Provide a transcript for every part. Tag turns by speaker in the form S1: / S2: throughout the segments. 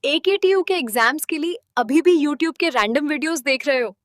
S1: AKTU के exams के लिए अभी भी YouTube के रैंडम वीडियोस देख रहे हो?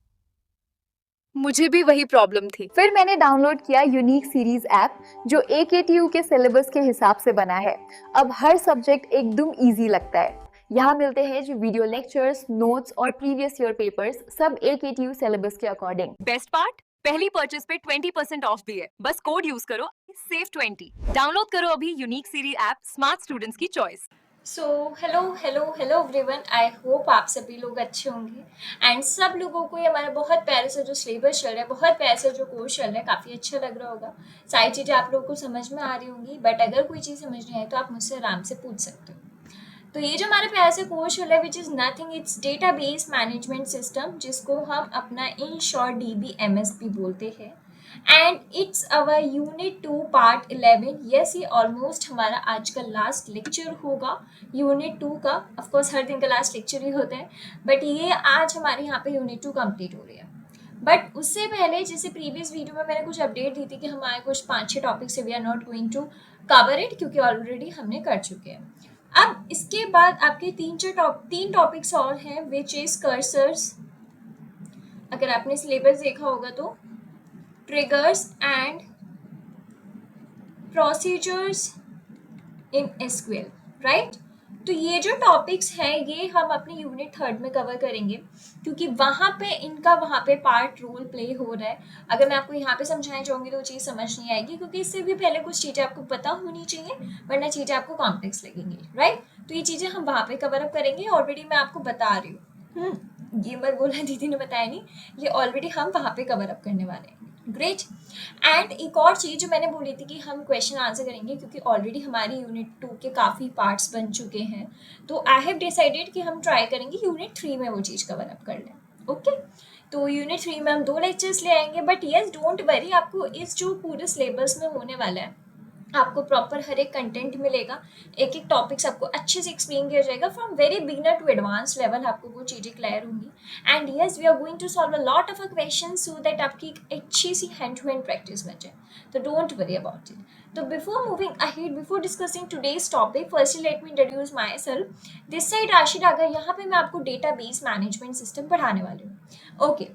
S1: मुझे भी वही प्रॉब्लम थी।
S2: फिर मैंने डाउनलोड किया यूनिक सीरीज ऐप जो AKTU के सिलेबस के हिसाब से बना है। अब हर सब्जेक्ट एकदम इजी लगता है। यहाँ मिलते हैं जो वीडियो लेक्चर्स, नोट्स और प्रीवियस ईयर पेपर्स, सब AKTU सिलेबस के अकॉर्डिंग।
S1: बेस्ट पार्ट, पहली परचेज पे 20% ऑफ भी है। बस कोड यूज करो, सेव 20। डाउनलोड करो अभी unique series app, smart students की choice.
S3: So hello hello hello everyone, I hope आप सभी लोग अच्छे होंगे एंड सब लोगों को ये हमारा बहुत प्यारे से जो सिलेबस चल रहा है, बहुत प्यारे से जो कोर्स चल रहा है, काफ़ी अच्छा लग रहा होगा। सारी चीज़ें आप लोगों को समझ में आ रही होंगी, बट अगर कोई चीज़ समझ नहीं आए तो आप मुझसे आराम से पूछ सकते हो। तो ये जो हमारे प्यारे से कोर्स चल रहा है, which is nothing, it's database management system, जिसको हम अपना इन शॉर्ट DBMS भी बोलते हैं। And it's our unit 2 part 11। Yes, ये ऑलमोस्ट हमारा आज का लास्ट लेक्चर होगा यूनिट 2 का। ऑफकोर्स हर दिन का लास्ट लेक्चर ही होता है, बट ये आज हमारे यहाँ पे यूनिट 2 कंप्लीट हो रही है। बट उससे पहले, जैसे प्रीवियस वीडियो में मैंने कुछ अपडेट दी थी कि हमारे कुछ 5-6 टॉपिक्स है, we are not going to cover it, क्योंकि ऑलरेडी हमने कर चुके हैं। अब इसके बाद आपके तीन टॉपिक्स और हैं, विच इज कर्सर्स। अगर आपने सिलेबस देखा होगा तो triggers and procedures in SQL, right. तो ये जो टॉपिक्स हैं ये हम अपने यूनिट 3 में कवर करेंगे, क्योंकि वहाँ पे पार्ट रोल प्ले हो रहा है। अगर मैं आपको यहाँ पे समझाना चाहूँगी तो वो चीज़ समझ नहीं आएगी, क्योंकि इससे भी पहले कुछ चीज़ें आपको पता होनी चाहिए, वरना चीज़ें आपको कॉम्प्लेक्स लगेंगी, राइट। तो ये चीज़ें हम वहाँ पे कवर अप करेंगे। ऑलरेडी मैं आपको बता रही हूँ, ये मत बोलना दीदी ने बताया नहीं, ये ऑलरेडी हम वहाँ पे कवर अप करने वाले हैं। ग्रेट। एंड एक और चीज़ जो मैंने बोली थी कि हम क्वेश्चन आंसर करेंगे, क्योंकि ऑलरेडी हमारी यूनिट 2 के काफ़ी पार्ट्स बन चुके हैं, तो आई हैव डिसाइडेड कि हम ट्राई करेंगे यूनिट 3 में वो चीज़ कवर अप कर लें। ओके, तो यूनिट 3 में हम 2 लेक्चर्स ले आएंगे, बट येस डोंट वरी, आपको इस जो पूरे सिलेबस में होने वाला है, आपको प्रॉपर हर एक कंटेंट मिलेगा, एक एक टॉपिक्स आपको अच्छे से एक्सप्लेन किया जाएगा, from very beginner to advance level आपको वो चीज़ें क्लियर होंगी। And yes, we are going to solve a lot of question so that आपकी एक अच्छी सी हैंड टू हैंड प्रैक्टिस बन जाए। तो डोंट वरी अबाउट इट। तो before moving ahead, before discussing today's topic, firstly let me introduce myself. This side Rashi Dagar, यहाँ पे मैं आपको डेटाबेस मैनेजमेंट सिस्टम पढ़ाने वाली हूँ। Okay,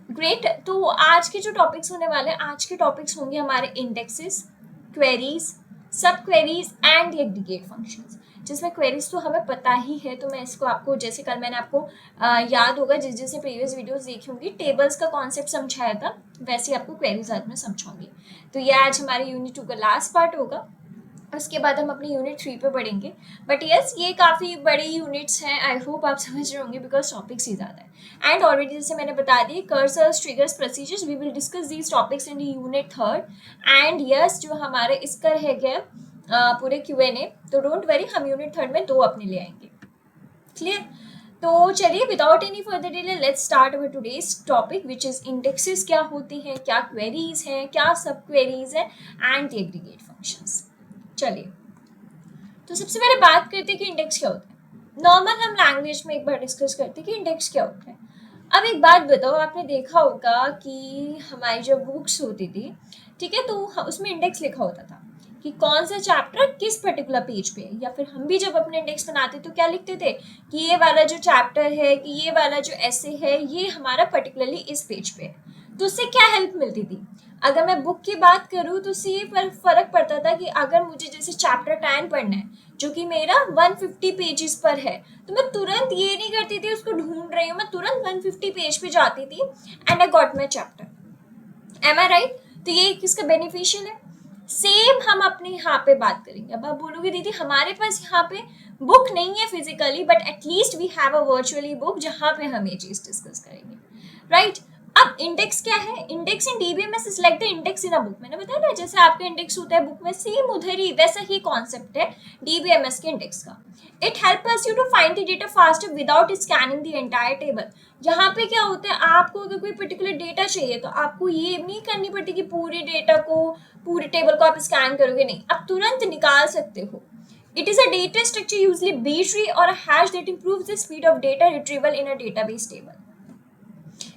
S3: great. तो आज के जो टॉपिक्स होने वाले हैं, आज के टॉपिक्स होंगे हमारे इंडेक्सेस, क्वेरीज, सब क्वेरीज एंड एग्रीगेट फंक्शंस। जिसमें क्वेरीज तो हमें पता ही है, तो मैं इसको आपको, जैसे कल मैंने आपको याद होगा, जैसे प्रीवियस वीडियोस देखी होंगी, टेबल्स का कॉन्सेप्ट समझाया था, वैसे आपको क्वेरीज आज मैं समझाऊंगी। तो ये आज हमारे यूनिट 2 का लास्ट पार्ट होगा, उसके बाद हम अपनी यूनिट 3 पे पढ़ेंगे। बट यस, ये काफ़ी बड़ी यूनिट्स हैं, आई होप आप समझ रहे होंगे, बिकॉज टॉपिक्स ही ज़्यादा है। एंड ऑलरेडी जैसे मैंने बता दी, cursors, triggers, procedures, we will discuss these topics in unit 3। And yes, जो हमारे इसका रह गया पूरे Q&A, तो डोंट वरी, हम यूनिट 3 में 2 अपने ले आएंगे। क्लियर? तो चलिए, without any further delay, let's start our today's topic, which is indexes क्या होती हैं, क्या क्वेरीज हैं, क्या सब क्वेरीज हैं, एंड द एग्रीगेट फंक्शंस। चलिए, तो सबसे पहले बात करते हैं कि इंडेक्स क्या होता है। नॉर्मल हम लैंग्वेज में एक बार डिस्कस करते हैं कि इंडेक्स क्या होता है। अब एक बात बताओ, आपने देखा होगा कि हमारी जब बुक्स होती थी, ठीक है, तो उसमें इंडेक्स लिखा होता था कि कौन सा चैप्टर किस पर्टिकुलर पेज पे है, या फिर हम भी जब अपने इंडेक्स बनाते तो क्या लिखते थे कि ये वाला जो चैप्टर है, कि ये वाला जो ऐसे है, ये हमारा पर्टिकुलरली इस पेज पे है। तो उससे क्या हेल्प मिलती थी? अगर मैं बुक की बात करूँ तो उससे ये फर्क पड़ता था कि अगर मुझे जैसे चैप्टर 10 पढ़ना है, जो कि मेरा 150 पेजेस पर है, तो मैं तुरंत ये नहीं करती थी उसको ढूंढ रही हूँ, मैं तुरंत 150 पेज पे जाती थी and I got my chapter. Am I right? तो ये किसका बेनिफिशियल है? सेम हम अपने यहाँ पे बात करेंगे। अब आप बोलोगे दीदी हमारे पास यहाँ पे बुक नहीं है physically, but at least we have a virtually book जहाँ पे हम ये चीज डिस्कस करेंगे, राइट। अब इंडेक्स क्या है? Index in DBMS is like the index in a book. मैंने बताया ना, जैसे आपका इंडेक्स होता है बुक में, सेम उधर ही वैसा ही कॉन्सेप्ट है DBMS के इंडेक्स का। It help us you to find the data faster without scanning the entire table. यहाँ पे क्या होता है, आपको अगर कोई पर्टिकुलर डेटा चाहिए तो आपको ये नहीं करनी पड़ती कि पूरे डेटा को, पूरे टेबल को आप स्कैन करोगे, नहीं, आप तुरंत निकाल सकते हो। It is a data structure, usually B-tree or a hash, that improves the speed of data retrieval in a database table.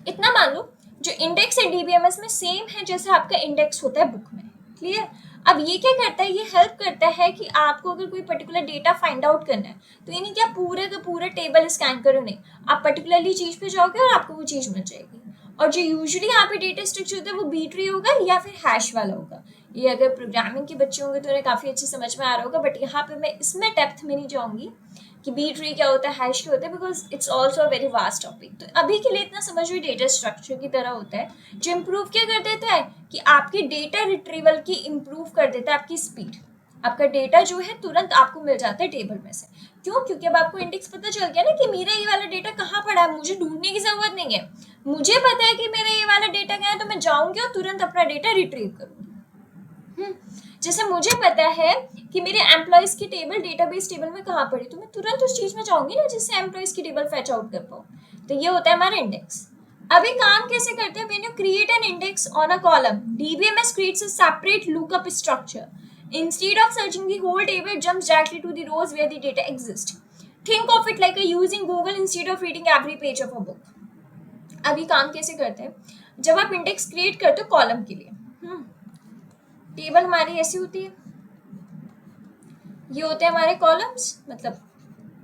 S3: इतना मान लो, जो इंडेक्स है DBMS में सेम है जैसे आपका इंडेक्स होता है बुक में। क्लियर? अब ये क्या करता है, ये हेल्प करता है कि आपको अगर कोई पर्टिकुलर डेटा फाइंड आउट करना है तो ये नहीं कि आप पूरे का पूरा टेबल स्कैन करो, नहीं, आप पर्टिकुलरली चीज़ पे जाओगे और आपको वो चीज़ मिल जाएगी। और जो यूजुअली यहाँ पे डेटा स्ट्रक्चर होता है वो बी ट्री होगा या फिर हैश वाला होगा। ये अगर प्रोग्रामिंग के बच्चे होंगे तो उन्हें काफ़ी अच्छे समझ में आ रहा होगा, बट यहाँ पे मैं इसमें डेप्थ में नहीं जाऊँगी कि बी ट्री क्या होता है, हैश क्या होता है, because it's also a very vast topic. तो अभी के लिए इतना समझ लो डेटा स्ट्रक्चर की तरह होता है, जो इम्प्रूव क्या कर देता है कि आपकी डेटा रिट्रीवल की इम्प्रूव कर देता है आपकी स्पीड। आपका डेटा जो है तुरंत आपको मिल जाता है टेबल में से। क्यों? क्योंकि अब आपको इंडेक्स पता चल गया ना कि मेरा ये वाला डेटा कहाँ पड़ा है, मुझे ढूंढने की जरूरत नहीं है, मुझे पता है कि मेरा ये वाला डेटा क्या है, तो मैं जाऊंगी और तुरंत अपना डेटा रिट्रीव करूंगी। जैसे मुझे पता है कि मेरे एम्प्लॉयज की टेबल डेटाबेस टेबल में कहाँ पड़ी, तो मैं तुरंत उस चीज में जाऊंगी ना जिससे एम्प्लॉयज की टेबल फैच आउट कर पाऊँ। तो ये होता है हमारा इंडेक्स। अभी काम कैसे करते हैं? When you create an index on a column, DBMS creates a separate lookup structure. Instead of searching the whole table, it jumps directly to the rows where the data exist. Think of it like a using Google instead of reading every page of a book. अभी काम कैसे करते हैं? जब आप index create करते हो column के लिए, टेबल हमारी ऐसी होती है, ये होते हैं हमारे कॉलम्स, मतलब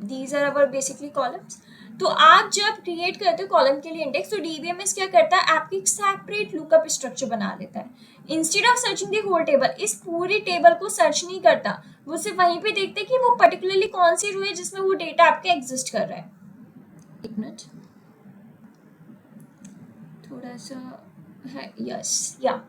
S3: these are our basically columns. तो आप जब क्रिएट करते हो कॉलम के लिए इंडेक्स, तो डीबीएमएस क्या करता है, आपकी एक सेपरेट लुकअप स्ट्रक्चर बना देता है। Instead of searching the whole table, इस पूरी टेबल को सर्च नहीं करता, वो सिर्फ वहीं पे देखते हैं कि वो पर्टिकुलरली कौन सी रो है जिसमें वो डेटा आपके एग्जिस्ट कर रहा है। एक मिनट, थोड़ा सा है, यस या।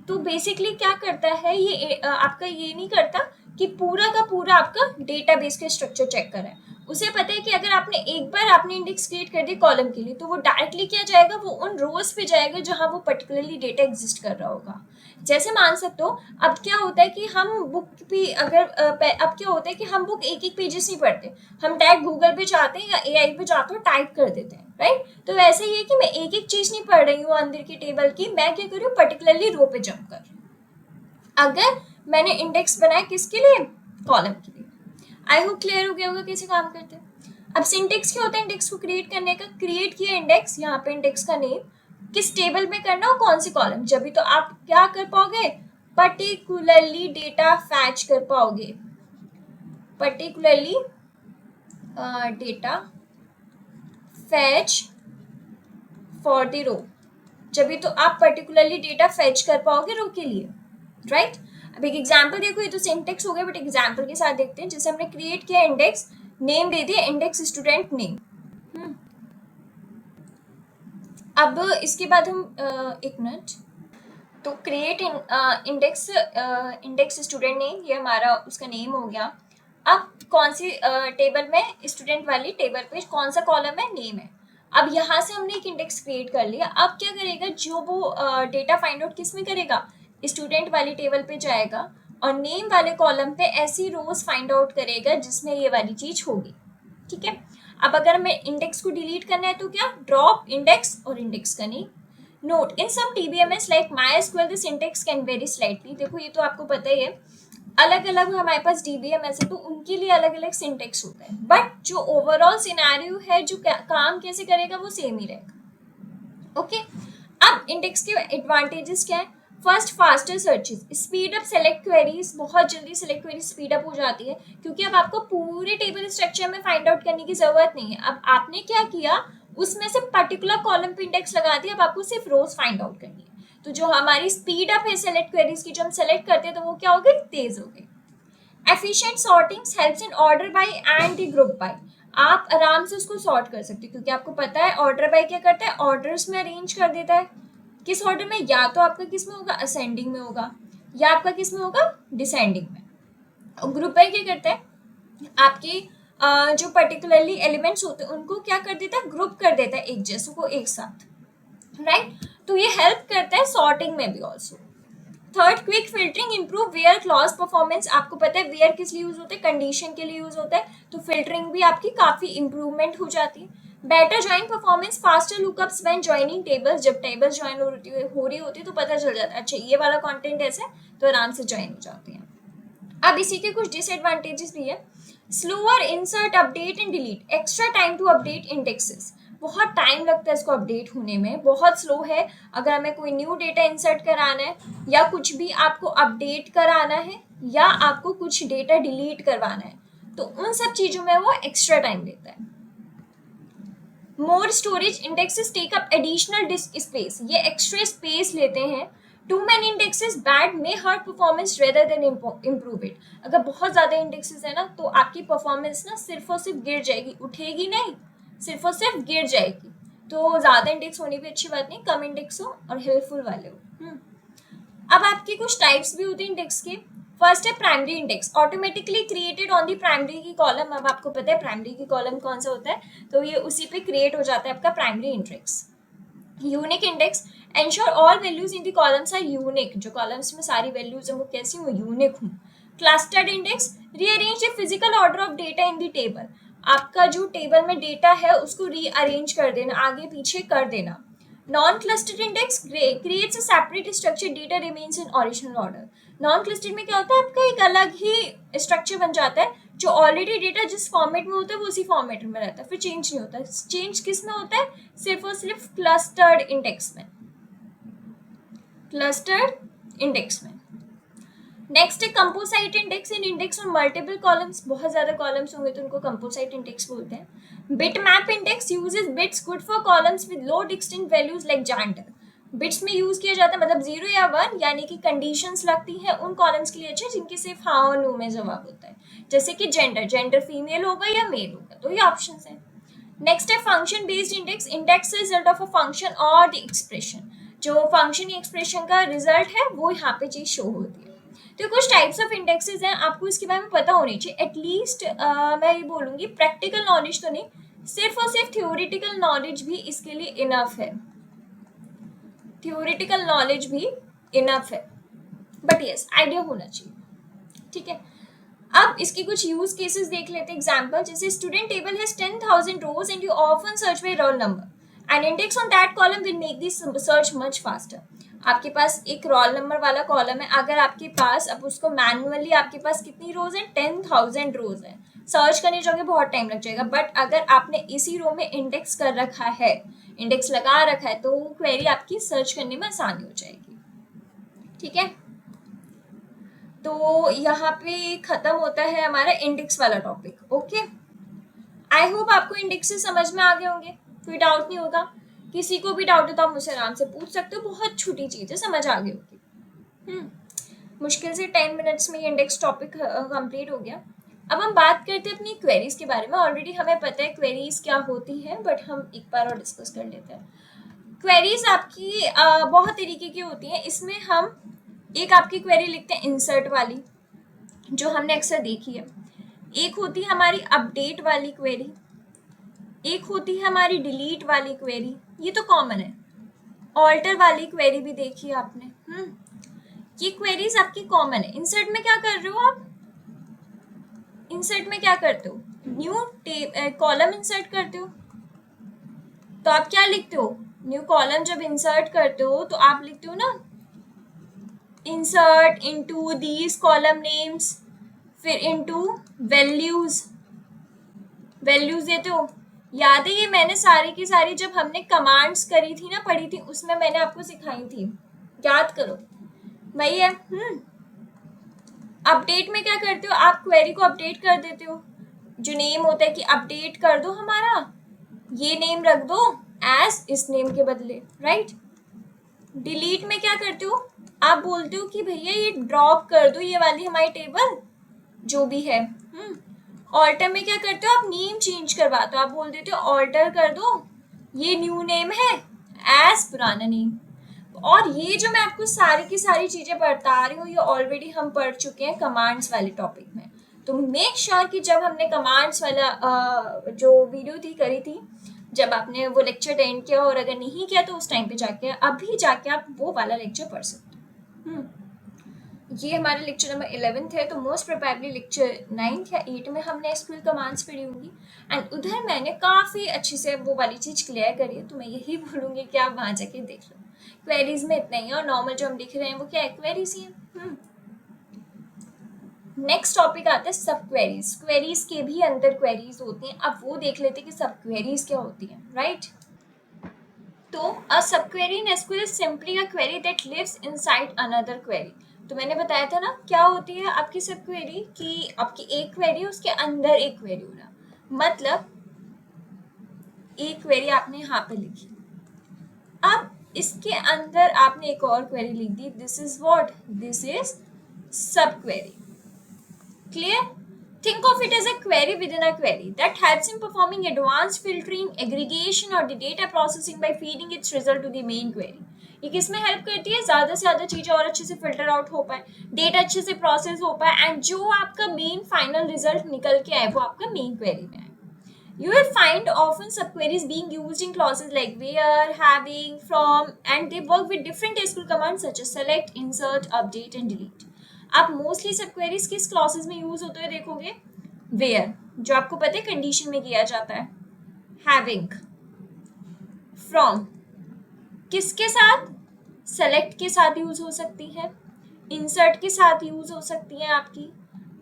S3: तो बेसिकली क्या करता है ये, आपका ये नहीं करता कि पूरा का पूरा आपका डेटाबेस का स्ट्रक्चर चेक कर रहा है। उसे पता है कि अगर आपने एक बार आपने इंडेक्स क्रिएट कर दी कॉलम के लिए, तो वो डायरेक्टली क्या जाएगा, वो उन रोज पे जाएगा जहां वो पर्टिकुलरली डेटा एग्जिस्ट कर रहा होगा। जैसे मान सकते हो, अब क्या होता है कि हम बुक भी अगर अब क्या होता है कि हम बुक एक एक पेजेस नहीं पढ़ते, हम डायरेक्ट गूगल पे जाते हैं या एआई पे जाते हो, टाइप कर देते हैं, राइट। तो वैसे ही है कि मैं एक एक चीज नहीं पढ़ रही हूँ अंदर की टेबल की, मैं क्या कर रही हूँ, पर्टिकुलरली रो पे जंप कर रही हूँ। अगर मैंने इंडेक्स बनाया किसके लिए, कॉलम के लिए। आई होप क्लियर हो गया होगा कैसे काम करते हैं। अब सिंटेक्स क्या होता है इंडेक्स को क्रिएट करने का, क्रिएट किया इंडेक्स, यहाँ पे इंडेक्स का नेम, किस टेबल में करना हो, कौन सी कॉलम, जब भी तो आप क्या कर पाओगे, पर्टिकुलरली डेटा फैच कर पाओगे, particularly data fetch for the row, जब भी तो आप पर्टिकुलरली डेटा फैच कर पाओगे रो के लिए, राइट। अब एक एग्जांपल देखो, ये तो सिंटेक्स हो गया, बट एग्जांपल के साथ देखते हैं। जैसे हमने क्रिएट किया इंडेक्स, नेम दे दिया इंडेक्स स्टूडेंट नेम। अब इसके बाद हम एक मिनट, तो क्रिएट इंडेक्स स्टूडेंट नेम, ये हमारा उसका नेम हो गया। अब कौन सी टेबल में, स्टूडेंट वाली टेबल पे कौन सा कॉलम है, नेम है। अब यहाँ से हमने एक इंडेक्स क्रिएट कर लिया। अब क्या करेगा, जो वो डेटा फाइंड आउट किस में करेगा, स्टूडेंट वाली टेबल पे जाएगा और नेम वाले कॉलम पे ऐसी रोज फाइंड आउट करेगा जिसमें ये वाली चीज होगी, ठीक है। अब अगर हमें इंडेक्स को डिलीट करना है तो क्या, ड्रॉप इंडेक्स और इंडेक्स का name. Note, in some DBMS like MySQL the syntax can vary slightly. देखो ये तो आपको पता ही है, अलग अलग हमारे पास डीबीएमएस है तो उनके लिए अलग अलग सिंटेक्स होता है, बट जो ओवरऑल सिनेरियो है, जो काम कैसे करेगा वो सेम ही रहेगा, ओके। अब इंडेक्स के एडवांटेजेस क्या है, first, faster searches, speed up select queries, बहुत जल्दी सेलेक्ट क्वेरीज स्पीड अप हो जाती है, क्योंकि अब आपको पूरे टेबल स्ट्रक्चर में फाइंड आउट करने की जरूरत नहीं है। अब आपने क्या किया, उसमें से पर्टिकुलर कॉलम पे इंडेक्स लगा दिया, अब आपको सिर्फ रोज फाइंड आउट करनी है। तो जो हमारी स्पीड अप है सेलेक्ट क्वेरीज की, जो हम सेलेक्ट करते हैं तो वो क्या हो गई, तेज हो गई। Efficient sortings helps in order by and the group by, आप आराम से उसको सॉर्ट कर सकते हो, क्योंकि आपको पता है ऑर्डर बाय क्या करता है, ऑर्डर्स में अरेंज कर देता है। किस ऑर्डर में, या तो आपका किस में होगा, असेंडिंग में होगा, या आपका किस में होगा, डिसेंडिंग में। और ग्रुप बाय क्या करता है, आपके जो पर्टिकुलरली एलिमेंट्स होते हैं उनको क्या कर देता है, ग्रुप कर देता है एक जैसों को एक साथ, राइट। तो ये हेल्प करता है सॉर्टिंग में भी also. Third, quick filtering improve where clause performance. आपको पता है वेयर किस लिए यूज होता है, कंडीशन के लिए यूज होता है, तो फिल्टरिंग भी आपकी काफी इंप्रूवमेंट हो जाती है। Better join performance, faster lookups when joining tables, जब टेबल्स ज्वाइन हो रही होती है तो पता चल जाता है अच्छा ये वाला कंटेंट ऐसे, तो आराम से ज्वाइन हो जाते हैं। अब इसी के कुछ डिसएडवांटेजेस भी है, slower insert, update and delete, extra time to update indexes, बहुत टाइम लगता है इसको अपडेट होने में, बहुत स्लो है। अगर हमें कोई न्यू डेटा इंसर्ट कराना है या कुछ भी आपको अपडेट कराना है या आपको कुछ डेटा डिलीट करवाना है, तो उन सब चीज़ों में वो एक्स्ट्रा टाइम लेता है। More storage indexes take up additional disk space, ये एक्स्ट्रा स्पेस लेते हैं। Too many indexes bad may hurt performance rather than improve it, अगर बहुत ज़्यादा इंडेक्सेस है ना तो आपकी परफॉर्मेंस ना सिर्फ और सिर्फ गिर जाएगी, उठेगी नहीं, सिर्फ और सिर्फ गिर जाएगी। तो ज़्यादा इंडेक्स होनी भी अच्छी बात नहीं, कम इंडेक्स हो और हेल्पफुल वाले हो। अब आपकी कुछ टाइप्स भी होती हैं इंडेक्स के। फर्स्ट है primary index, automatically created on the primary की कॉलम। अब आपको पता है प्राइमरी की कॉलम कौन सा होता है, तो ये उसी पे क्रिएट हो जाता है आपका primary index. Unique index, ensure all values in the columns are unique, जो कॉलम्स में सारी वैल्यूज हैं वो कैसी हो, यूनिक हूँ। Clustered index, rearrange the physical order of data in the table, आपका जो टेबल में डेटा है उसको रीअरेंज कर देना, आगे पीछे कर देना। Non clustered index creates a separate structure, data remains in original order. Non clustered में क्या होता है, आपका एक अलग ही स्ट्रक्चर बन जाता है, जो ऑलरेडी डेटा जिस फॉर्मेट में होता है वो उसी फॉर्मेट में रहता है, फिर चेंज नहीं होता। चेंज किस में होता है, सिर्फ और सिर्फ क्लस्टर्ड इंडेक्स में, क्लस्टर्ड इंडेक्स में। नेक्स्ट है कंपोसाइट इंडेक्स, इन इंडेक्स और मल्टीपल कॉलम्स, बहुत ज्यादा कॉलम्स होंगे तो उनको कंपोसाइट इंडेक्स बोलते हैं। Bitmap index uses bits good for columns with low distinct values like gender, bits में यूज किया जाता है, मतलब 0 या 1 यानी कि कंडीशंस लगती हैं उन कॉलम्स के लिए अच्छे जिनके सिर्फ हाँ और नो में जवाब होता है, जैसे कि जेंडर, जेंडर फीमेल होगा या मेल होगा, तो ये ऑप्शंस हैं। नेक्स्ट है function based index, index result of a function और द एक्सप्रेशन, जो फंक्शन या एक्सप्रेशन का रिजल्ट है वो यहाँ पे चीज शो होती है। तो कुछ टाइप्स ऑफ इंडेक्सेस हैं, आपको इसके बारे में पता होनी चाहिए एटलीस्ट। मैं ये बोलूँगी प्रैक्टिकल नॉलेज तो नहीं, सिर्फ और सिर्फ थियोरिटिकल नॉलेज भी इसके लिए इनफ है, थियोरिटिकल नॉलेज भी इनफ है, बट यस आइडिया होना चाहिए, ठीक है। अब इसके कुछ यूज केसेस देख लेते हैं, एग्जांपल जैसे student table has 10,000 rows and you often search by roll number, an index on that column will make this search much faster. आपके पास एक रोल नंबर वाला कॉलम है, अगर आपके पास अब उसको मैनुअली, आपके पास कितनी रोज है, 10,000 रोज है, सर्च करने जाओगे बहुत टाइम लग जाएगा, बट अगर आपने इसी रो में इंडेक्स कर रखा है, इंडेक्स लगा रखा है, तो क्वेरी आपकी सर्च करने में आसानी हो जाएगी, ठीक है। तो यहाँ पे खत्म होता है हमारा इंडेक्स वाला टॉपिक। ओके, आई होप आपको इंडेक्सेस समझ में आ गए होंगे, कोई डाउट नहीं होगा। किसी को भी डाउट हो तो आप मुझसे आराम से पूछ सकते हो, बहुत छोटी चीज़ है, समझ आ गई होगी। मुश्किल से 10 मिनट्स में ये इंडेक्स टॉपिक कंप्लीट हो गया। अब हम बात करते हैं अपनी क्वेरीज के बारे में। ऑलरेडी हमें पता है क्वेरीज क्या होती है, बट हम एक बार और डिस्कस कर लेते हैं। क्वेरीज आपकी बहुत तरीके की होती हैं। इसमें हम एक आपकी क्वेरी लिखते हैं इंसर्ट वाली, जो हमने अक्सर देखी है। एक होती है हमारी अपडेट वाली क्वेरी, एक होती है हमारी डिलीट वाली क्वेरी, ये तो कॉमन है। ऑल्टर वाली क्वेरी भी देखी है आपने। ये क्वेरीज आपकी कॉमन है। इंसर्ट में क्या कर रहे हो आप, इंसर्ट में क्या करते हो, न्यू कॉलम इंसर्ट करते हो, तो आप क्या लिखते हो, न्यू कॉलम जब इंसर्ट करते हो तो आप लिखते हो ना insert into these column names, फिर इनटू वैल्यूज, वैल्यूज देते हो। याद है ये मैंने सारी की सारी जब हमने कमांड्स करी थी ना, पढ़ी थी, उसमें मैंने आपको सिखाई थी, याद करो वही है। अपडेट में क्या करते हो, आप क्वेरी को अपडेट कर देते हो, जो नेम होता है कि अपडेट कर दो हमारा, ये नेम रख दो एज इस नेम के बदले, राइट। डिलीट में क्या करते हो, आप बोलते हो कि भैया ये ड्रॉप कर दो, ये वाली हमारी टेबल जो भी है। ऑल्टर में क्या करते हो, आप नेम चेंज करवाते हो, आप बोल देते हो ऑल्टर कर दो, ये न्यू नेम है एज पुराना नेम। और ये जो मैं आपको सारी की सारी चीजें बता रही हूँ, ये ऑलरेडी हम पढ़ चुके हैं कमांड्स वाले टॉपिक में। तो मेक श्योर कि जब हमने कमांड्स वाला जो वीडियो थी करी थी, जब आपने वो लेक्चर अटेंड किया, और अगर नहीं किया तो उस टाइम पे जाके अभी जाके आप वो वाला लेक्चर पढ़ सकते हो। ये हमारा लेक्चर नंबर 11 है, तो मोस्ट प्रोबेबली लेक्चर 9 या 8 में हमने एसक्यूएल कमांड्स पढ़ी होंगी, एंड उधर मैंने काफ़ी अच्छी से वो वाली चीज़ क्लियर करी है। तो मैं यही बोलूँगी कि आप वहाँ जाके देख लो। क्वेरीज में इतना ही है, और नॉर्मल जो हम लिख रहे हैं वो क्या है, क्वेरीज ही है। नेक्स्ट टॉपिक आता है सब क्वेरीज। क्वेरीज के भी अंदर क्वेरीज होती हैं, अब वो देख लेते हैं कि सब क्वेरीज क्या होती हैं, राइट। तो a subquery in SQL is simply a query that lives inside another query. तो मैंने बताया था ना क्या होती है आपकी सब क्वेरी, कि आपकी एक क्वेरी उसके अंदर एक क्वेरी होना, मतलब एक क्वेरी आपने यहाँ पे लिखी, अब इसके अंदर आपने एक और क्वेरी लिख दी, this is what, this is sub query. Clear? Think of it as a query within a query that helps in performing advanced filtering, aggregation or the data processing by feeding its result to the main query. ये किसमें help करती है, ज्यादा से ज्यादा चीजें और अच्छे से फिल्टर आउट हो पाए, डेटा अच्छे से प्रोसेस हो पाए, एंड जो आपका मेन फाइनल रिजल्ट निकल के आए वो आपका मेन क्वेरी में आए. You will find often subqueries being used in clauses like where, having, from, and they work with different SQL commands such as select, insert, update, and delete. आप mostly सबक्वेरीज किस clauses में use होते हुए देखोगे, where जो आपको पता है कंडीशन में किया जाता है, हैविंग, फ्रॉम किसके साथ, सेलेक्ट के साथ यूज हो सकती है, इंसर्ट के साथ यूज हो सकती है आपकी,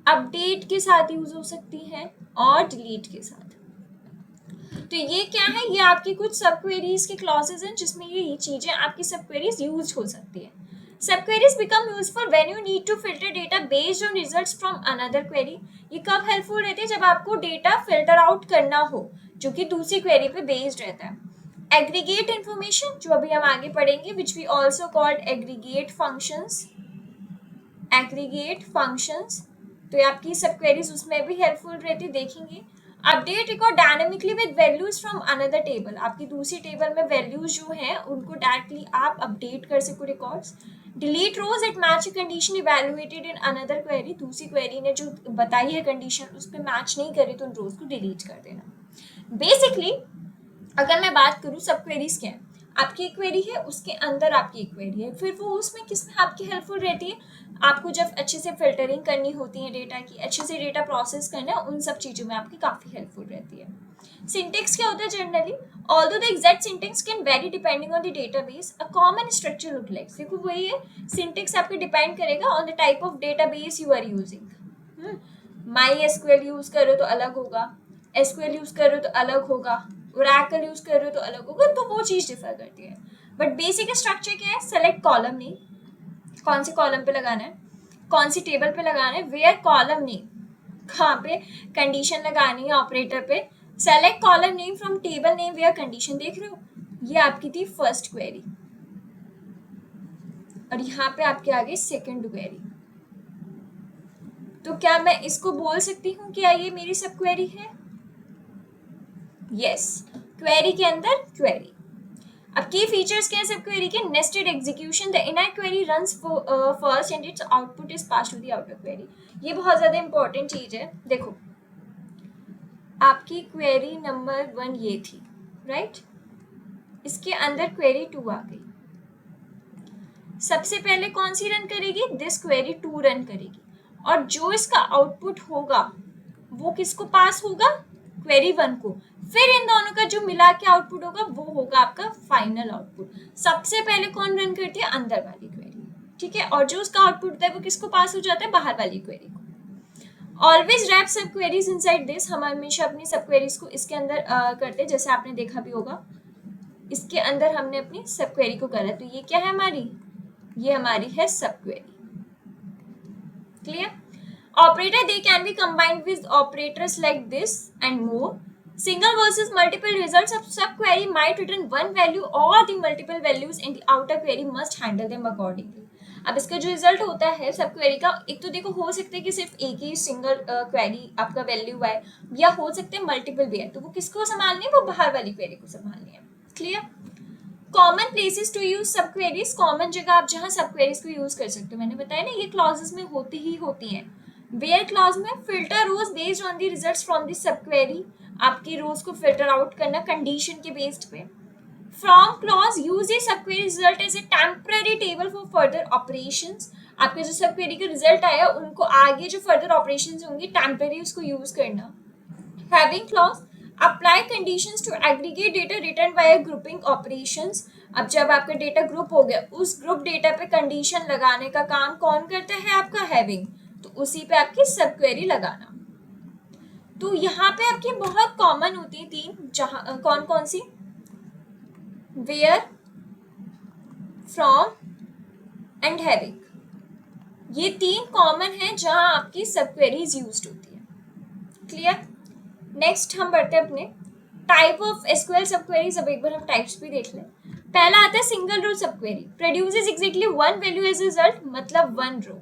S3: अपडेट के साथ यूज हो सकती है, और डिलीट के साथ. तो ये क्या है, ये आपकी कुछ सब क्वेरीज के क्लॉसेज हैं जिसमें ये चीजें आपकी सब क्वेरीज यूज हो सकती है. Subqueries become useful when you need to filter data based on results from another query. ये कब हेल्पफुल रहती है, जब आपको डेटा फिल्टर आउट करना हो जो कि दूसरी क्वेरी पे बेस्ड रहता है. एग्रीगेट इन्फॉर्मेशन जो अभी हम आगे पढ़ेंगे, which we also called aggregate functions. Aggregate functions तो ये आपकी सब क्वेरीज उसमें भी हेल्पफुल रहती है, देखेंगे. Update record dynamically with values from another table. आपकी दूसरी टेबल में वैल्यूज जो हैं उनको डायरेक्टली आप अपडेट कर सको records. Delete rows at match condition evaluated in another query. दूसरी क्वेरी ने जो बताई है कंडीशन उस पर मैच नहीं करे तो उन रोज को डिलीट कर देना. बेसिकली अगर मैं बात करूँ सब क्वेरीज क्या है, आपकी एक क्वेरी है उसके अंदर आपकी एक क्वेरी है, फिर वो उसमें किसमें आपकी हेल्पफुल रहती है, आपको जब अच्छे से फिल्टरिंग करनी होती है डेटा की, अच्छे से डेटा प्रोसेस करना है, उन सब चीज़ों में आपकी काफ़ी हेल्पफुल रहती है. सिंटेक्स क्या होता है generally, although the exact syntax can vary depending on the database, a common structure look like. देखो वही है, सिंटेक्स आपके डिपेंड करेगा on the type of database you are using. MySQL use करो तो अलग होगा, एसक्यूएल यूज करो तो अलग होगा, ओरेकल यूज कर रहे हो तो अलग होगा, तो वो चीज डिफर करती है. बट बेसिक स्ट्रक्चर क्या है, सेलेक्ट कॉलम नेम, कौन से कॉलम पे लगाना है, कौन सी टेबल पे लगाना है, वेयर कॉलम नेम, कहाँ पे कंडीशन लगानी है ऑपरेटर पे, select column name from table name where condition. देख रहे हो, ये आपकी थी फर्स्ट क्वेरी और यहाँ पे आपके आगे सेकंड क्वेरी. तो क्या मैं इसको बोल सकती हूँ क्या ये मेरी सब क्वेरी है, यस, क्वेरी के अंदर क्वेरी. अब की फीचर्स क्या है सब क्वेरी के, nested execution, the inner query runs first and its output is passed to the outer query. ये बहुत ज्यादा इंपॉर्टेंट चीज है. देखो आपकी क्वेरी नंबर 1 ये थी, राइट, इसके अंदर क्वेरी 2 आ गई, सबसे पहले कौन सी रन करेगी, दिस क्वेरी 2 रन करेगी, और जो इसका आउटपुट होगा वो किसको पास होगा, क्वेरी 1 को. फिर इन दोनों का जो मिला के आउटपुट होगा वो होगा आपका फाइनल आउटपुट. सबसे पहले कौन रन करती है, अंदर वाली क्वेरी, ठीक है, और जो उसका आउटपुट होता है वो किसको पास हो जाता है, बाहर वाली क्वेरी को. ऑलवेज रैप सब क्वेरीज इनसाइड दिस. हम हमेशा अपनी सब क्वेरीज को इसके अंदर करते हैं, जैसे आपने देखा भी होगा इसके अंदर हमने अपनी सब क्वेरी को करा. तो ये क्या है हमारी, ये हमारी है सब query. Clear. Operator they can be combined with operators like this and more. Single versus multiple results of subquery might return one value or the multiple values and the outer query must handle them accordingly. अब इसका जो result होता है सब query का, एक तो देखो हो सकता है कि सिर्फ एक ही सिंगल क्वेरी आपका वैल्यू है, या हो सकते हैं मल्टीपल भी है, तो वो किसको संभालनी है, वो बाहर वाली क्वेरी को संभालनी है. Clear. Common places to use subqueries, common जगह आप जहाँ सब क्वेरीज को यूज कर सकते हो, मैंने बताया ना ये क्लॉजेस में होती ही होती हैं. वेयर क्लॉज में filter rows based on the results from the subquery, आपकी रोज को फिल्टर आउट करना कंडीशन के बेस्ड पे. From clause use a subquery result as a temporary table for further operations. आपके जो सब query का रिजल्ट आया उनको आगे जो फर्दर ऑपरेशंस होंगी टेम्पररी उसको यूज करना. Having clause apply conditions to aggregate data return by grouping operations. अब जब आपका डेटा ग्रुप हो गया, उस ग्रुप डेटा पे कंडीशन लगाने का काम कौन करता है, आपका हैविंग. तो उसी पे आपकी सब क्वेरी लगाना। तो यहाँ पे आपकी बहुत कॉमन होती है तीन, जहां कौन कौन सी, वेयर, फ्रॉम एंड हैविंग, ये तीन कॉमन है जहां आपकी सब क्वेरीज यूज्ड होती है। क्लियर? नेक्स्ट हम बढ़ते हैं अपने टाइप ऑफ एसक्यूएल सब क्वेरीज। अब एक बार हम टाइप्स भी देख लें। पहला आता है single row sub query, produces exactly one value as result, मतलब one row.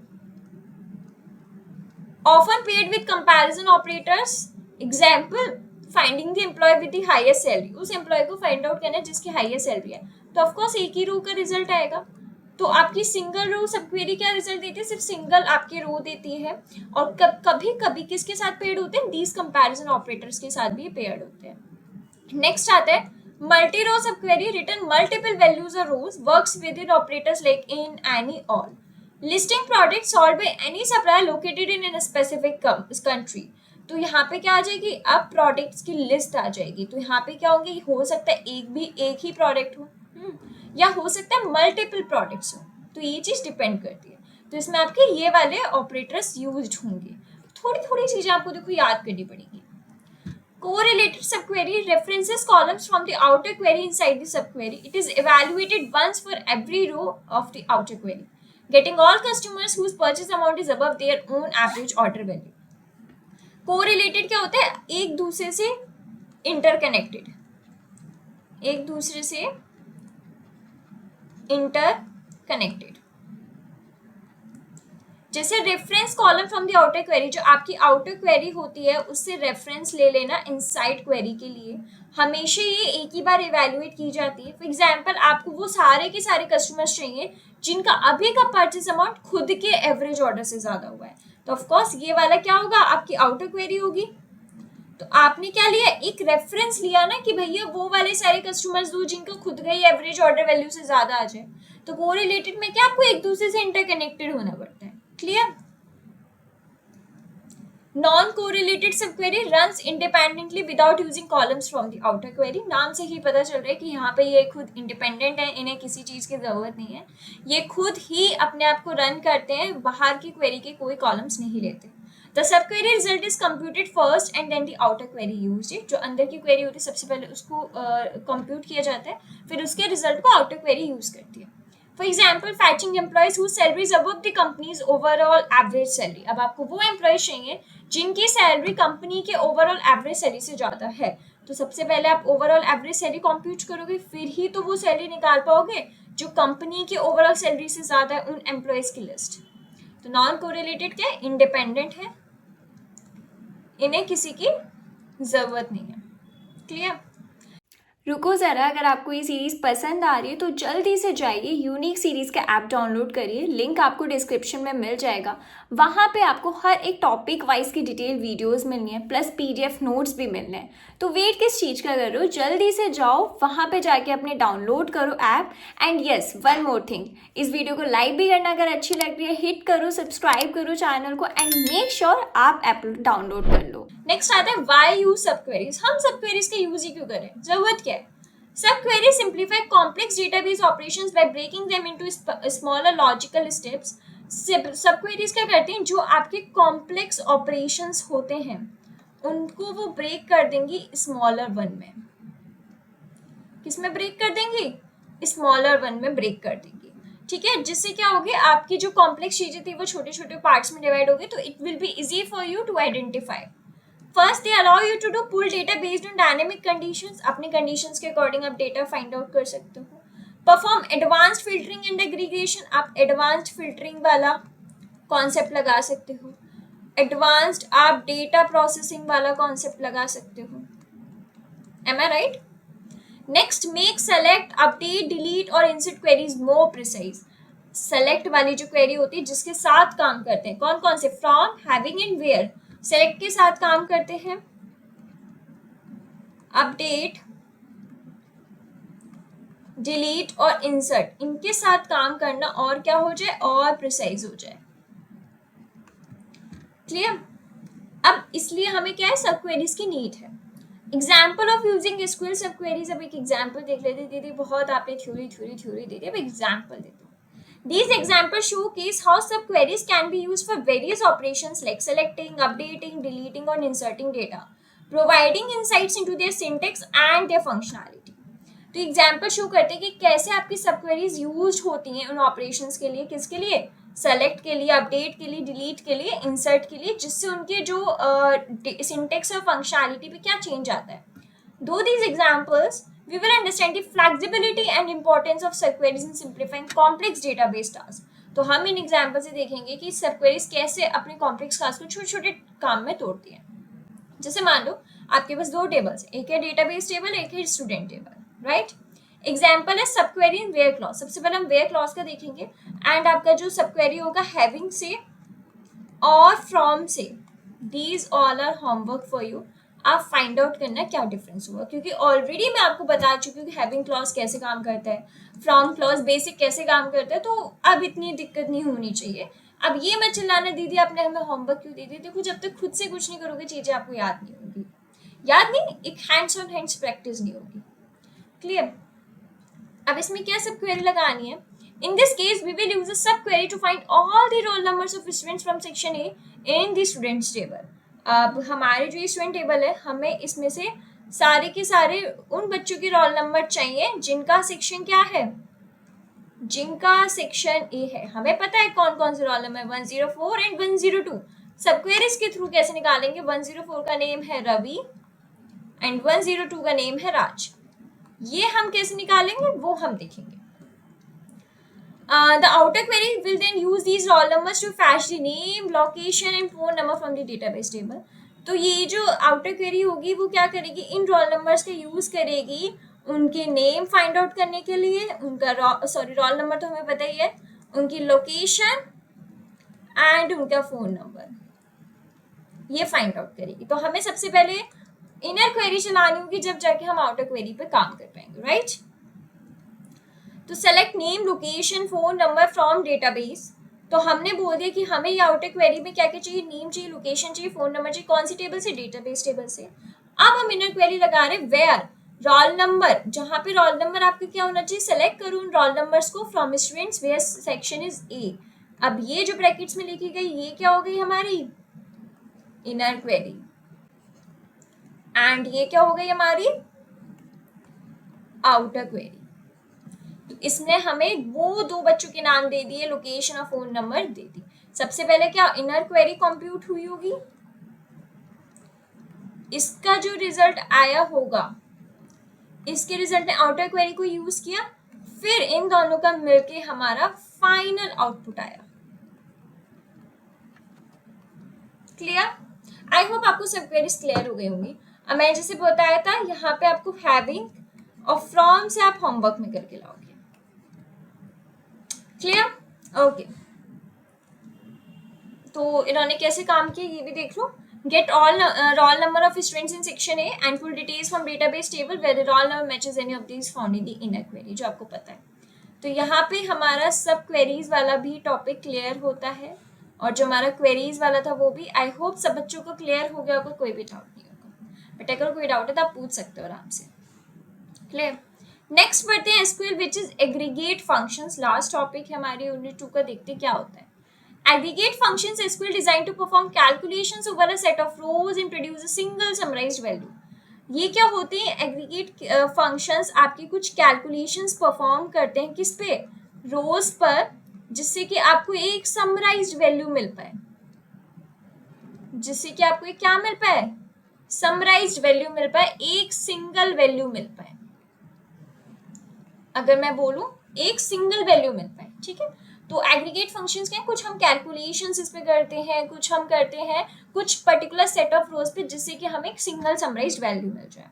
S3: Often paired with comparison operators, example finding the employee with the highest salary, उस एम्प्लॉय को फाइंड आउट करना है जिसकी हाईएस्ट सैलरी है, तो ऑफ कोर्स एक ही रो का रिजल्ट आएगा। तो आपकी सिंगल रो सब क्वेरी क्या रिजल्ट देती है, सिर्फ सिंगल आपके रो देती है। और कभी कभी किसके साथ पेयर्ड होते हैं, दीज कंपैरिजन ऑपरेटर्स के साथ भी पेयर्ड होते हैं। नेक्स्ट आता है मल्टी रो sub query, return multiple values और rows, works with in operators like in, any, all, listing product sold by any supplier located in a specific country. तो यहाँ पे क्या आ जाएगी, अब प्रोडक्ट्स की लिस्ट आ जाएगी। तो यहाँ पे क्या होंगे, हो सकता है एक ही प्रोडक्ट हो, या हो सकता है मल्टीपल प्रोडक्ट्स हो, तो ये चीज डिपेंड करती है। तो इसमें आपके ये वाले ऑपरेटर्स यूज्ड होंगे। थोड़ी थोड़ी चीजें आपको देखो याद करनी पड़ेगी। Correlated subquery references columns from the outer query inside the subquery. It is evaluated once for every row of the outer query, getting all customers whose purchase amount is above their own average order value. Correlated क्या होता है, एक दूसरे से interconnected, एक दूसरे से interconnected। जैसे reference column from the outer query, जो आपकी आउटर क्वेरी होती है उससे रेफरेंस ले लेना इनसाइड क्वेरी के लिए, हमेशा ये एक ही बार इवैल्यूएट की जाती है। फॉर एग्जांपल आपको वो सारे के सारे कस्टमर्स चाहिए जिनका अभी का परचेस अमाउंट खुद के एवरेज ऑर्डर से ज्यादा हुआ है, तो ऑफ कोर्स ये वाला क्या होगा, आपकी आउटर क्वेरी होगी। तो आपने क्या लिया, एक रेफरेंस लिया ना कि भैया वो वाले सारे कस्टमर्स दो जिनका खुद का ही एवरेज ऑर्डर वैल्यू से ज्यादा आ जाए। तो कोरिलेटेड में क्या, आपको एक दूसरे से इंटरकनेक्टेड होना पड़ता है। Clear? Non-correlated subquery runs independently without using columns from the outer query. नाम से ही पता चल रहा है कि यहाँ पे ये खुद इंडिपेंडेंट है, इन्हें किसी चीज की जरूरत नहीं है, ये खुद ही अपने आप को रन करते हैं, बाहर की क्वेरी के कोई कॉलम्स नहीं लेते। The subquery result is computed first and then the outer query used it. जो अंदर की क्वेरी होती है सबसे पहले उसको कंप्यूट किया जाता है, फिर उसके रिजल्ट को आउटर क्वेरी यूज करती है। For example, fetching employees whose salary is above the company's overall average salary. अब आपको वो एम्प्लॉयज चाहिए जिनकी सैलरी कंपनी के ओवरऑल एवरेज सैलरी से ज्यादा है, तो सबसे पहले आप ओवरऑल एवरेज सैलरी कंप्यूट करोगे, फिर ही तो वो सैलरी निकाल पाओगे जो कंपनी के ओवरऑल सैलरी से ज्यादा है उन एम्प्लॉयज की लिस्ट। तो नॉन कोरिलेटेड क्या है, इंडिपेंडेंट है, इन्हें किसी की जरूरत नहीं है। क्लियर?
S2: रुको ज़रा, अगर आपको ये सीरीज़ पसंद आ रही है तो जल्दी से जाइए यूनिक सीरीज़ का ऐप डाउनलोड करिए, लिंक आपको डिस्क्रिप्शन में मिल जाएगा। वहाँ पे आपको हर एक टॉपिक वाइज की डिटेल वीडियोस मिलनी है, प्लस पीडीएफ नोट्स भी मिलने हैं। तो वेट किस चीज़ का कर रहे हो, जल्दी से जाओ वहाँ पे जाके अपने डाउनलोड करो app. And yes, one more thing, इस वीडियो को लाइक भी करना, अगर अच्छी लग रही है हिट करो, सब्सक्राइब करो चैनल को, एंड मेक श्योर आप ऐप डाउनलोड कर लो।
S3: नेक्स्ट आता है व्हाई यूज सब क्वेरीज। हम सब क्वेरीज का यूज ही क्यों करें, जरूरत क्या है? Subquery simplify complex database operations by breaking them into smaller logical steps. Subqueries क्या करते हैं, जो आपके कॉम्प्लेक्स ऑपरेशंस होते हैं उनको वो ब्रेक कर देंगी स्मॉलर वन में। किसमें ब्रेक कर देंगी? स्मॉलर वन में ब्रेक कर देंगी। ठीक है, जिससे क्या होगी, आपकी जो कॉम्प्लेक्स चीजें थी वो छोटे छोटे पार्ट्स में डिवाइड होगी, तो it will be easy for you to identify. First, they allow you to do pull data based on dynamic conditions. अपने conditions के according आप data find out कर सकते हो। Perform advanced filtering and aggregation. आप advanced filtering वाला concept लगा सकते हो। Advanced आप data processing वाला concept लगा सकते हो। Am I right? Next, make select, update, delete और insert queries more precise. Select वाली जो query होती है जिसके साथ काम करते हैं, कौन कौन से? From, having and where. Select के साथ काम करते हैं, अपडेट, डिलीट और इंसर्ट, इनके साथ काम करना और क्या हो जाए, और प्रिसाइज हो जाए। क्लियर? अब इसलिए हमें क्या है, सब क्वेरीज की नीड है। एग्जाम्पल ऑफ यूजिंग एसक्यूएल सब क्वेरीज। अब एक एग्जाम्पल देख लेते। दीदी बहुत आपने थ्योरी दे दी, अब एग्जाम्पल देते। These examples showcase how subqueries can be used for various operations like selecting, updating, deleting, or inserting data, providing insights into their syntax and their functionality. तो एग्जाम्पल शो करते हैं कि कैसे आपकी सब क्वेरीज यूज होती हैं उन ऑपरेशंस के लिए, किसके लिए, सेलेक्ट के लिए, अपडेट के लिए, डिलीट के लिए, इंसर्ट के लिए, जिससे उनके जो सिंटेक्स और फंक्शनैलिटी पे क्या चेंज आता है. दो these examples we will understand the flexibility and importance of subqueries in simplifying complex database tasks. तो हम इन एग्जाम्पल से देखेंगे कि सबक्वेरीज कैसे अपने कॉम्प्लेक्स टास्क को छोटे छोटे काम में तोड़ती हैं. जैसे मान लो आपके पास दो टेबल्स, एक है डेटाबेस टेबल, एक है स्टूडेंट टेबल, राइट. एग्जाम्पल है सबक्वेरी इन वेयर क्लॉज. सबसे पहले हम वेयर क्लॉज का देखेंगे एंड आपका जो सबक्वेरी होगा हैविंग से और फ्रॉम से, these all are homework for you. आप फाइंड आउट करना क्या डिफरेंस हुआ, क्योंकि ऑलरेडी मैं आपको बता चुकी हूँ कि हैविंग क्लॉज कैसे काम करता है, फ्रॉम क्लॉज बेसिक कैसे काम करता है, तो अब इतनी दिक्कत नहीं होनी चाहिए. अब ये मत चिल्लाना दीदी आपने हमें होमवर्क क्यों दे दी. देखो जब तक खुद से कुछ नहीं करोगे चीजें आपको याद नहीं होगी, याद नहीं, एक हैंड्स ऑन हैंड्स प्रैक्टिस नहीं होगी. क्लियर. अब इसमें क्या सब क्वेरी लगानी है. In this case, we will use a subquery to find all the roll numbers of students from section A in the students table. अब हमारे जो स्टूडेंट टेबल है, हमें इसमें से सारे के सारे उन बच्चों के रोल नंबर चाहिए जिनका सेक्शन क्या है, जिनका सेक्शन ए है. हमें पता है कौन कौन से रोल नंबर 104 एंड 102. सबक्वेरीज के थ्रू कैसे निकालेंगे. 104 का नेम है रवि एंड 102 का नेम है राज. ये हम कैसे निकालेंगे वो हम देखेंगे. The outer query will then use these roll numbers to fetch the name, location and phone number from the database table. तो ये जो outer query होगी वो क्या करेगी, इन roll numbers का यूज करेगी उनके नेम फाइंड आउट करने के लिए, उनका रोल नंबर तो हमें पता ही है, उनकी लोकेशन एंड उनका फोन नंबर, ये फाइंड आउट करेगी. तो हमें सबसे पहले इनर क्वेरी चलानी होगी, जब जाके हम आउटर क्वेरी पे काम कर पाएंगे, राइट. तो select name, location, phone number from database. तो हमने बोल दिया कि हमें ये आउटर क्वेरी में क्या क्या चाहिए, नेम चाहिए, लोकेशन चाहिए, फोन नंबर चाहिए. कौन सी टेबल से, डेटाबेस टेबल से. अब हम इनर क्वेरी लगा रहे वेयर रोल नंबर, जहां पे रोल नंबर आपका क्या होना चाहिए, सेलेक्ट करूँ रोल नंबर्स को from students where section is A. अब ये जो ब्रैकेट्स में लिखी गई ये क्या हो गई हमारी इनर क्वेरी, एंड ये क्या हो गई हमारी आउटर क्वेरी. तो इसने हमें वो दो बच्चों के नाम दे दिए, लोकेशन और फोन नंबर दे दी. सबसे पहले क्या इनर क्वेरी कंप्यूट हुई होगी, इसका जो रिजल्ट आया होगा इसके रिजल्ट ने आउटर क्वेरी को यूज किया, फिर इन दोनों का मिलके हमारा फाइनल आउटपुट आया. क्लियर. आई होप आपको सब क्वेरीज क्लियर हो गई होंगी. अब मैं जैसे बताया था यहाँ पे आपको हैविंग और फ्रॉम से आप होमवर्क में करके लाओगे. क्लियर. ओके. तो इन्होंने कैसे काम किया ये भी देख लो. Get all roll number of students in section A and full details from database table where the roll number matches any of these found in the inner query, जो आपको पता है. तो यहाँ पे हमारा सब क्वेरीज वाला भी टॉपिक क्लियर होता है और जो हमारा क्वेरीज वाला था वो भी. आई होप सब बच्चों को क्लियर हो गया होगा, कोई भी डाउट नहीं होगा. बट अगर कोई डाउट है तो आप पूछ सकते हो आराम से. क्लियर. नेक्स्ट पढ़ते हैं SQL which is aggregate functions. Last topic है हमारी यूनिट 2 का. देखते क्या होता है. Aggregate functions SQL designed to perform calculations over a set of rows and produce a single summarized value. ये क्या होते हैं एग्रीगेट फंक्शंस, आपकी कुछ कैलकुलेशंस परफॉर्म करते हैं किस पे, रोज पर, जिससे कि आपको एक समराइज्ड वैल्यू मिल पाए, जिससे कि आपको एक क्या मिल पाए, समराइज्ड वैल्यू मिल पाए, एक सिंगल वैल्यू मिल पाए. अगर मैं बोलूं एक सिंगल वैल्यू मिल पाए, ठीक है. तो एग्रीगेट फंक्शंस क्या है, कुछ हम कैलकुलेशंस इस पे करते हैं, कुछ हम करते हैं कुछ पर्टिकुलर सेट ऑफ रोज पे, जिससे कि हमें एक सिंगल समराइज्ड वैल्यू मिल जाए.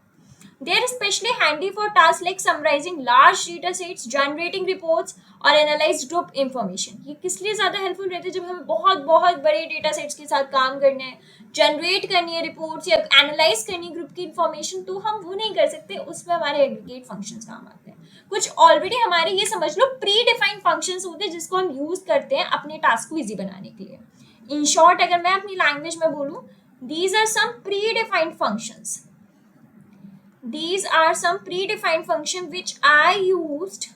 S3: They are especially handy for task like summarizing large data sets, generating reports और एनालाइज ग्रुप इंफॉर्मेशन. ये किस लिए ज्यादा हेल्पफुल रहते हैं, जब हमें बहुत बहुत बड़े डेटा सेट्स के साथ काम करना है, जनरेट करनी है रिपोर्ट्स या एनालाइज करनी है ग्रुप की इंफॉर्मेशन, तो हम वो नहीं कर सकते, उसमें हमारे एग्रीगेट फंक्शंस काम आते हैं. कुछ ऑलरेडी हमारे ये समझ लो प्री डिफाइंड फंक्शंस होते हैं जिसको हम यूज करते हैं अपने टास्क को इजी बनाने के लिए. इन शॉर्ट अगर मैं अपनी लैंग्वेज में बोलूं, these are some predefined functions. These are some predefined functions which I used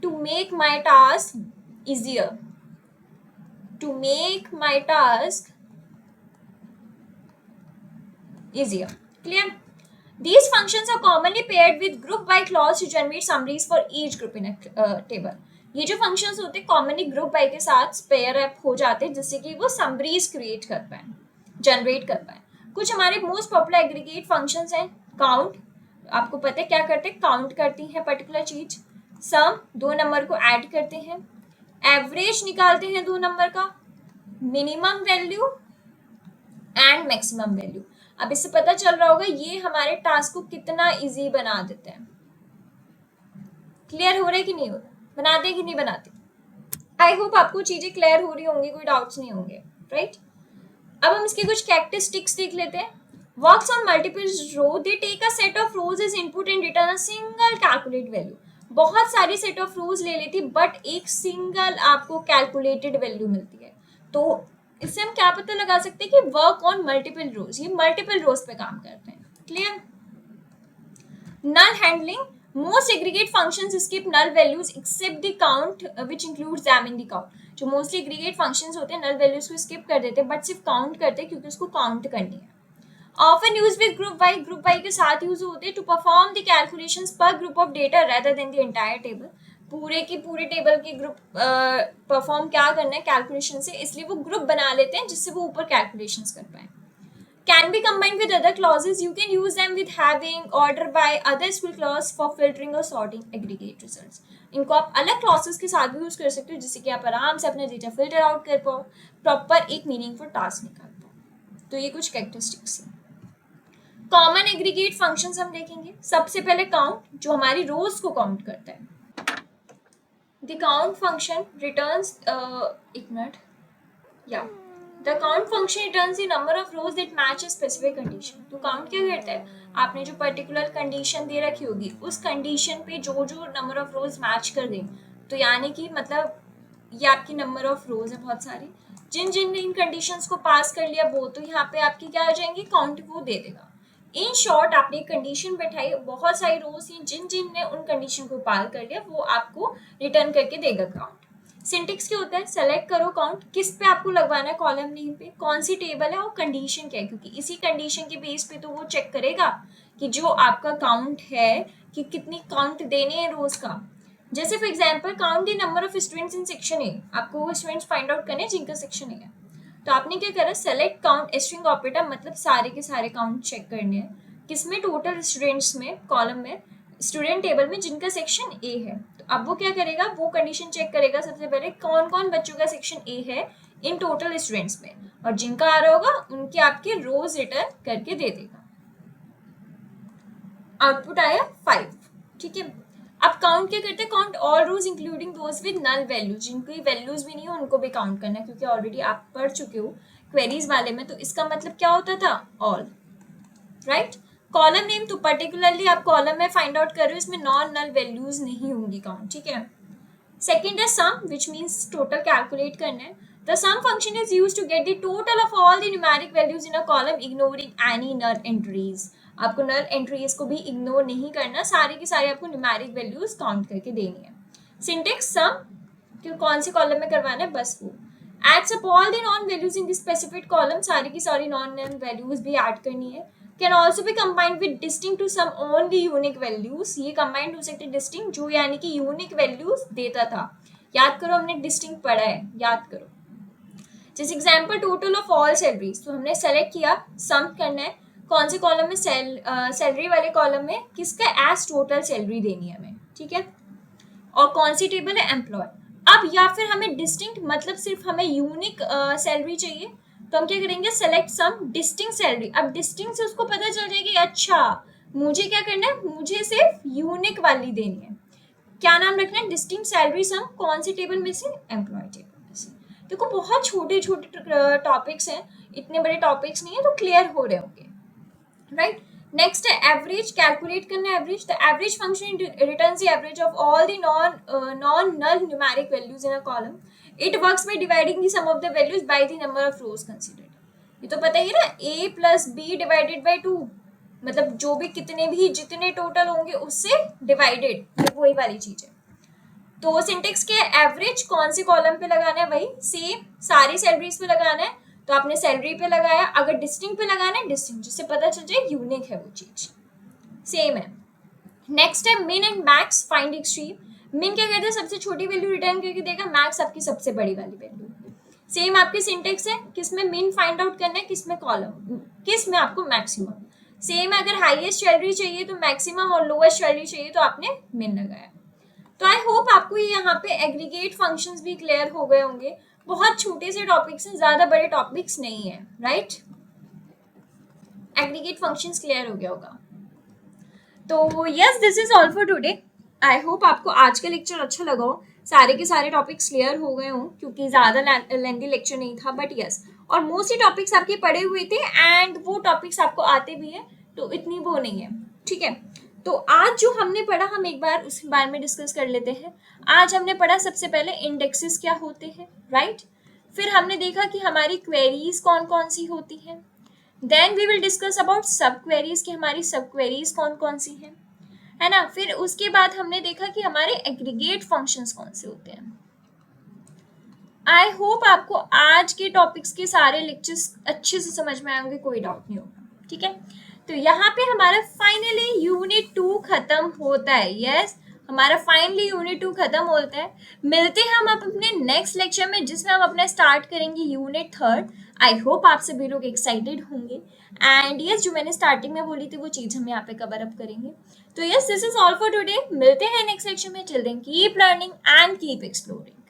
S3: to make my task easier. To make my task easier. Clear? These functions are commonly paired with group by clause to generate summaries for each group in a table. ये जो functions होते हैं commonly group by के साथ pair up हो जाते हैं जिससे कि वो summaries create कर पाए, generate कर पाए. कुछ हमारे most popular aggregate functions हैं. count, आपको पता है क्या करते हैं, count करती है particular चीज. sum, दो नंबर को add करते हैं. average निकालते हैं दो नंबर का. minimum value and maximum value. अब इससे पता चल रहा होगा ये हमारे टास्क को कितना इजी बना देते हैं. क्लियर हो रहा है कि नहीं हो रहा, बनाते हैं कि नहीं बनाते. आई होप आपको चीजें क्लियर हो रही होंगी, कोई डाउट्स नहीं होंगे. राइट, अब हम इसके कुछ कैरेक्टरिस्टिक्स देख लेते हैं. Works on multiple row, they take a set of rows as input and return a single calculate value. बहुत सारी सेट ऑफ रोज ले लेती बट एक सिंगल आपको कैलकुलेटेड वैल्यू मिलती है. तो इससे हम क्या पता लगा सकते हैं कि वर्क ऑन मल्टीपल रोज, ये मल्टीपल रोज पे काम करते हैं. Clear? Null handling, most aggregate functions skip null values except the count which includes them in the count. जो मोस्टली एग्रीगेट फंक्शंस होते हैं नल वैल्यूज को स्किप कर देते हैं बट सिर्फ काउंट करते हैं क्योंकि उसको काउंट करनी है. Often use with group by, group by के साथ यूज होते हैं टू परफॉर्म द कैलकुलेशंस पर group of data rather than the entire table. पूरे की पूरे टेबल के ग्रुप परफॉर्म क्या करना है कैलकुलेशन से, इसलिए वो ग्रुप बना लेते हैं जिससे वो ऊपर कैलकुलेशंस कर पाए. Can be combined with other clauses, you can use them with having, order by, other school clause for filtering और सॉर्टिंग एग्रीगेट रिजल्ट्स. इनको आप अलग क्लॉसेस के साथ भी यूज कर सकते हो जिससे कि आप आराम से अपना डेटा फिल्टर आउट कर पाओ, प्रॉपर एक मीनिंगफुल टास्क निकाल पाओ. तो ये कुछ कैरेक्टरिस्टिक्स हैं. कॉमन एग्रीगेट फंक्शंस हम देखेंगे. सबसे पहले काउंट, जो हमारी रोज को काउंट करता है. The count function returns एक minute, yeah, the count function returns the number of rows that match a specific condition. तो count क्या करता है, आपने जो पर्टिकुलर कंडीशन दे रखी होगी उस कंडीशन पे जो जो नंबर ऑफ रोज मैच कर दें, तो यानी कि मतलब ये आपकी नंबर ऑफ रोज है बहुत सारी, जिन जिन इन कंडीशंस को पास कर लिया वो तो यहाँ पे आपकी क्या हो जाएंगी, काउंट वो दे देगा. इन शॉर्ट आपने एक कंडीशन बैठाई, बहुत सारी रोज थी, जिन जिन ने उन कंडीशन को पार कर लिया वो आपको रिटर्न करके देगा काउंट. सिंटेक्स क्या होता है, सेलेक्ट करो काउंट, किस पे आपको लगवाना है, कॉलम नेम पे, कौन सी टेबल है और कंडीशन क्या है, क्योंकि इसी कंडीशन के बेस पे तो वो चेक करेगा कि जो आपका काउंट है कि कितनी काउंट देने हैं रोज का. जैसे for example count the number of students in section A, आपको वो स्टूडेंट्स फाइंड आउट करने जिनका सेक्शन ए है. तो आपने क्या करा, सेलेक्ट काउंट स्ट्रिंग ऑपरेटर, मतलब सारे के सारे काउंट चेक करने हैं किसमें, टोटल स्टूडेंट्स में, कॉलम में, स्टूडेंट टेबल में जिनका सेक्शन ए है. तो अब वो क्या करेगा, वो कंडीशन चेक करेगा सबसे पहले कौन कौन बच्चों का सेक्शन ए है इन टोटल स्टूडेंट्स में, और जिनका आ रहा होगा उनके आपके रोज रिटर्न करके दे देगा. आउटपुट आया 5. ठीक है, अब काउंट क्या करते हैं, count all rows including those with null values, जिनकी वैल्यूज भी नहीं हो उनको भी काउंट करना है, क्योंकि ऑलरेडी आप पढ़ चुके हो क्वेरीज वाले में. तो इसका मतलब क्या होता था, ऑल. राइट, कॉलम नेम तो पर्टिकुलरली आप कॉलम में फाइंड आउट कर रहे हो, इसमें नॉन नल वैल्यूज नहीं होंगी काउंट. ठीक है. सेकेंड है sum, which means total calculate करना है. The sum function is used to get the total of all the numeric values in a column ignoring any null entries. आपको null entries को भी इग्नोर नहीं करना, सारे की सारे आपको न्यूमेरिक वैल्यूज काउंट करके देनी है. सिंटेक्स सम, क्यों कौन से कॉलम में करवाना है बस वो. Adds up all the non values in the specific column, सारी की सारी नॉन नल वैल्यूज भी ऐड करनी है. Can also be combined with distinct to some only unique values. ये combined हो सकते distinct, जो यानी कि unique values देता था. याद करो हमने distinct पढ़ा है, याद करो. जैसे example total of all salaries, तो हमने select किया, sum करना है, कौन से कॉलम में, सैलरी वाले कॉलम में किसका as total सैलरी देनी है हमें. ठीक है, और कौन सी टेबल है, एम्प्लॉय. अब या फिर हमें डिस्टिंक्ट मतलब सिर्फ हमें यूनिक सैलरी चाहिए, तो हम क्या करेंगे, सेलेक्ट सम डिस्टिंक्ट सैलरी. अब डिस्टिंक्ट से उसको पता चल जाएगा अच्छा मुझे क्या करना है, मुझे सिर्फ यूनिक वाली देनी है. क्या नाम रखना है, डिस्टिंक्ट सैलरी सम, कौन सी टेबल में से, एम्प्लॉय टेबल में से. देखो बहुत छोटे छोटे टॉपिक्स हैं, इतने बड़े टॉपिक्स नहीं है, तो क्लियर हो रहे होंगे. राइट, नेक्स्ट है एवरेज, कैलकुलेट करना है average. The average function returns the average of all the non null numeric values in a column. It works by dividing the sum of the values by the number of rows considered. ये तो पता ही है ना, a plus b divided by 2, मतलब जो भी कितने भी जितने टोटल होंगे उससे डिवाइडेड, वही वाली चीज है. तो सिंटेक्स के एवरेज कौन से कॉलम पे लगाना है, वही सेम सारी सैलरीज पे लगाना है, तो आपने सैलरी पे लगाया, अगर डिस्टिंक्ट पे लगाना है डिस्टिंक्ट, जिससे पता चल जाए यूनिक है वो चीज, सेम है। नेक्स्ट है मिन एंड मैक्स फाइंड एक्सट्रीम। मिन क्या कहते हैं, सबसे छोटी वैल्यू रिटर्न करके देगा, मैक्स आपकी सबसे बड़ी वाली वैल्यू। सेम आपके सिंटेक्स है, किसमें मिन फाइंड आउट करना है, किसमें कॉलम, किसमें आपको मैक्सिमम। सेम अगर हाईएस्ट सैलरी चाहिए तो मैक्सिमम और लोएस्ट सैलरी चाहिए तो आपने मिन लगाया। तो आई होप आपको ये यहाँ पे एग्रीगेट फंक्शंस भी क्लियर हो गए होंगे। बहुत छोटे से टॉपिक्स हैं, ज्यादा बड़े टॉपिक्स नहीं है, राइट। एग्रीगेट फंक्शंस क्लियर हो गया होगा। तो yes, this is all for today. I hope आपको आज का लेक्चर अच्छा लगा हो, सारे के सारे टॉपिक्स क्लियर हो गए हों, क्योंकि ज़्यादा लेंथी लेक्चर नहीं था, बट यस, और मोस्टली टॉपिक्स आपके पढ़े हुए थे एंड वो टॉपिक्स आपको आते भी हैं, तो इतनी वो नहीं है, ठीक है। तो आज जो हमने पढ़ा, हम एक बार उसके बारे में डिस्कस कर लेते हैं। आज हमने पढ़ा सबसे पहले इंडेक्सेस क्या होते हैं, राइट। फिर हमने देखा कि हमारी क्वेरीज कौन कौन सी होती हैं। Then we will discuss about subqueries, कि हमारी सब क्वेरीज कौन कौन सी हैं, है ना। फिर उसके बाद हमने देखा कि हमारे एग्रीगेट फंक्शंस कौन से होते हैं। आई होप आपको आज के टॉपिक्स के सारे लेक्चर्स अच्छे से समझ में आएंगे, कोई डाउट नहीं होगा, ठीक है। तो यहाँ पे हमारा फाइनली यूनिट 2 खत्म होता है। यस, हमारा फाइनली यूनिट 2 खत्म होता है। मिलते हैं हम अपने नेक्स्ट लेक्चर में, जिसमें हम अपना स्टार्ट करेंगे यूनिट 3। आई होप आप सभी लोग एक्साइटेड होंगे एंड यस, जो मैंने स्टार्टिंग में बोली थी वो चीज़ हम यहाँ पे कवर अप करेंगे। तो yes, this is all for today. मिलते हैं नेक्स्ट लेक्चर में। Till then keep learning and keep exploring.